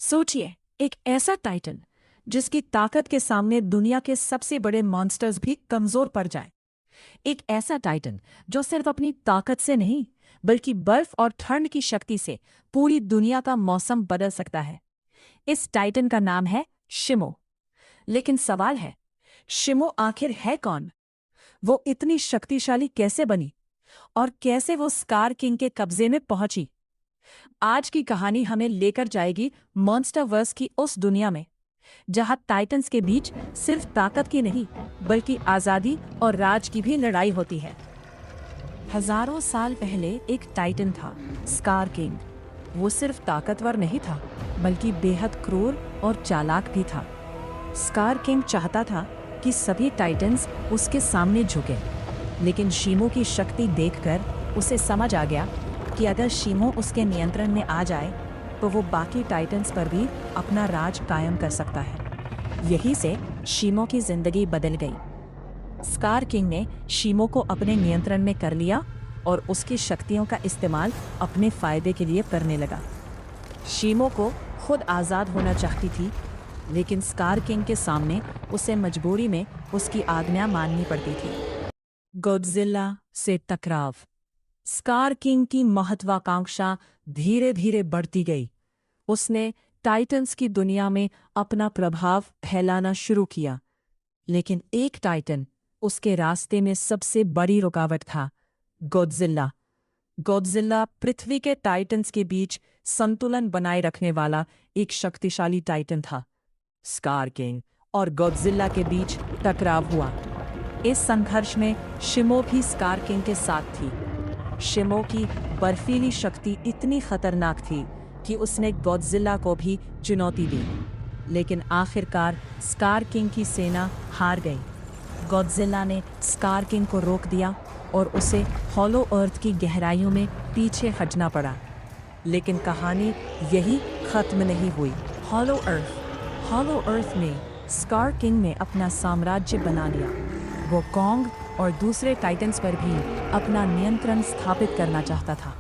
सोचिए, एक ऐसा टाइटन जिसकी ताकत के सामने दुनिया के सबसे बड़े मॉन्स्टर्स भी कमजोर पड़ जाए। एक ऐसा टाइटन जो सिर्फ अपनी ताकत से नहीं बल्कि बर्फ और ठंड की शक्ति से पूरी दुनिया का मौसम बदल सकता है। इस टाइटन का नाम है शिमो। लेकिन सवाल है, शिमो आखिर है कौन? वो इतनी शक्तिशाली कैसे बनी और कैसे वो स्कार किंग के कब्जे में पहुंची? आज की कहानी हमें लेकर जाएगी मॉन्स्टरवर्स की उस दुनिया में जहां टाइटन्स के बीच सिर्फ ताकत की नहीं बल्कि आजादी और राज की भी लड़ाई होती है। हजारों साल पहले एक टाइटन था, स्कार किंग। वो सिर्फ ताकतवर नहीं था बल्कि बेहद क्रूर और चालाक भी था। स्कार किंग चाहता था कि सभी टाइटन्स उसके सामने झुके, लेकिन शिमो की शक्ति देखकर उसे समझ आ गया कि अगर शिमो उसके नियंत्रण में आ जाए तो वो बाकी टाइटन्स पर भी अपना राज कायम कर सकता है। यही से शिमो की जिंदगी बदल गई। स्कार किंग ने शिमो को अपने नियंत्रण में कर लिया और उसकी शक्तियों का इस्तेमाल अपने फायदे के लिए करने लगा। शिमो को खुद आज़ाद होना चाहती थी, लेकिन स्कार किंग के सामने उसे मजबूरी में उसकी आज्ञा माननी पड़ती थी। गॉडजिला से टकराव। स्कार किंग की महत्वाकांक्षा धीरे धीरे बढ़ती गई। उसने टाइटन्स की दुनिया में अपना प्रभाव फैलाना शुरू किया, लेकिन एक टाइटन उसके रास्ते में सबसे बड़ी रुकावट था, गॉडजिला। गॉडजिला पृथ्वी के टाइटन्स के बीच संतुलन बनाए रखने वाला एक शक्तिशाली टाइटन था। स्कार किंग और गॉडजिला के बीच टकराव हुआ। इस संघर्ष में शिमो भी स्कार किंग के साथ थी। शिमो की बर्फीली शक्ति इतनी खतरनाक थी कि उसने गॉडजिला को भी चुनौती दी, लेकिन आखिरकार स्कार किंग की सेना हार गई। गॉडजिला ने स्कार किंग को रोक दिया और उसे हॉलो अर्थ की गहराइयों में पीछे हटना पड़ा। लेकिन कहानी यही खत्म नहीं हुई। हॉलो अर्थ में स्कार किंग ने अपना साम्राज्य बना लिया। वो कॉन्ग और दूसरे टाइटन्स पर भी अपना नियंत्रण स्थापित करना चाहता था,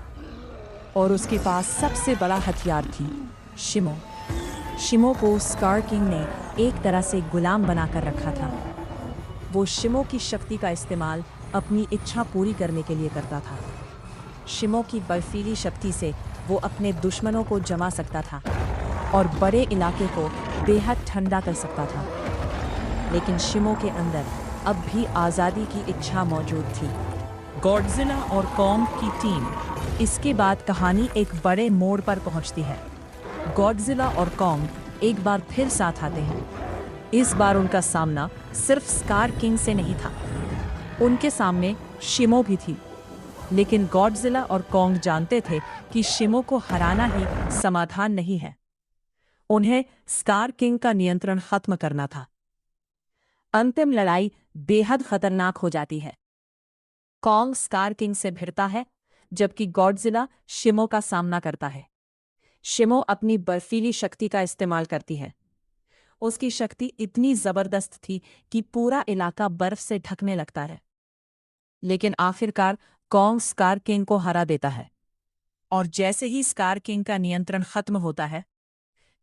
और उसके पास सबसे बड़ा हथियार थी, शिमो। शिमो को स्कार किंग ने एक तरह से गुलाम बनाकर रखा था। वो शिमो की शक्ति का इस्तेमाल अपनी इच्छा पूरी करने के लिए करता था। शिमो की बर्फीली शक्ति से वो अपने दुश्मनों को जमा सकता था और बड़े इलाके को बेहद ठंडा कर सकता था। लेकिन शिमो के अंदर अब भी आज़ादी की इच्छा मौजूद थी। गॉडजिला और कॉन्ग की टीम। इसके बाद कहानी एक बड़े मोड़ पर पहुंचती है। गॉडजिला और कॉन्ग एक बार फिर साथ आते हैं। इस बार उनका सामना सिर्फ स्कार किंग से नहीं था, उनके सामने शिमो भी थी। लेकिन गॉडजिला और कॉन्ग जानते थे कि शिमो को हराना ही समाधान नहीं है। उन्हें स्कार किंग का नियंत्रण खत्म करना था। अंतिम लड़ाई बेहद खतरनाक हो जाती है। कॉन्ग स्कार किंग से भिड़ता है, जबकि गॉडजिला शिमो का सामना करता है। शिमो अपनी बर्फीली शक्ति का इस्तेमाल करती है। उसकी शक्ति इतनी जबरदस्त थी कि पूरा इलाका बर्फ से ढकने लगता है। लेकिन आखिरकार कॉन्ग स्कार किंग को हरा देता है, और जैसे ही स्कार किंग का नियंत्रण खत्म होता है,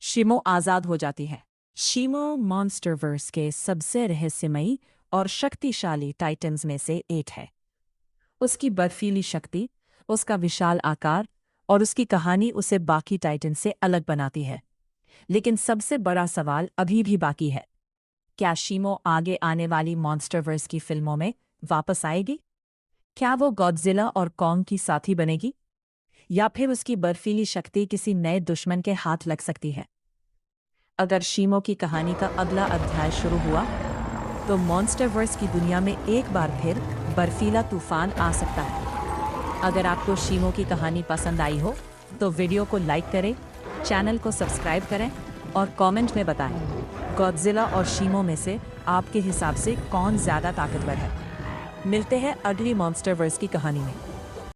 शिमो आजाद हो जाती है। शिमो मॉन्स्टरवर्स के सबसे रहस्यमयी और शक्तिशाली टाइटन्स में से एक है। उसकी बर्फीली शक्ति, उसका विशाल आकार और उसकी कहानी उसे बाकी टाइटन से अलग बनाती है। लेकिन सबसे बड़ा सवाल अभी भी बाकी है, क्या शिमो आगे आने वाली मॉन्स्टरवर्स की फिल्मों में वापस आएगी? क्या वो गॉडजिला और कॉन्ग की साथी बनेगी, या फिर उसकी बर्फीली शक्ति किसी नए दुश्मन के हाथ लग सकती है? अगर शिमो की कहानी का अगला अध्याय शुरू हुआ तो मॉन्स्टरवर्स की दुनिया में एक बार फिर बर्फीला तूफान आ सकता है। अगर आपको शिमो की कहानी पसंद आई हो तो वीडियो को लाइक करें, चैनल को सब्सक्राइब करें और कमेंट में बताएं गॉडजिला और शिमो में से आपके हिसाब से कौन ज़्यादा ताकतवर है। मिलते हैं अगली मॉन्स्टरवर्स की कहानी में।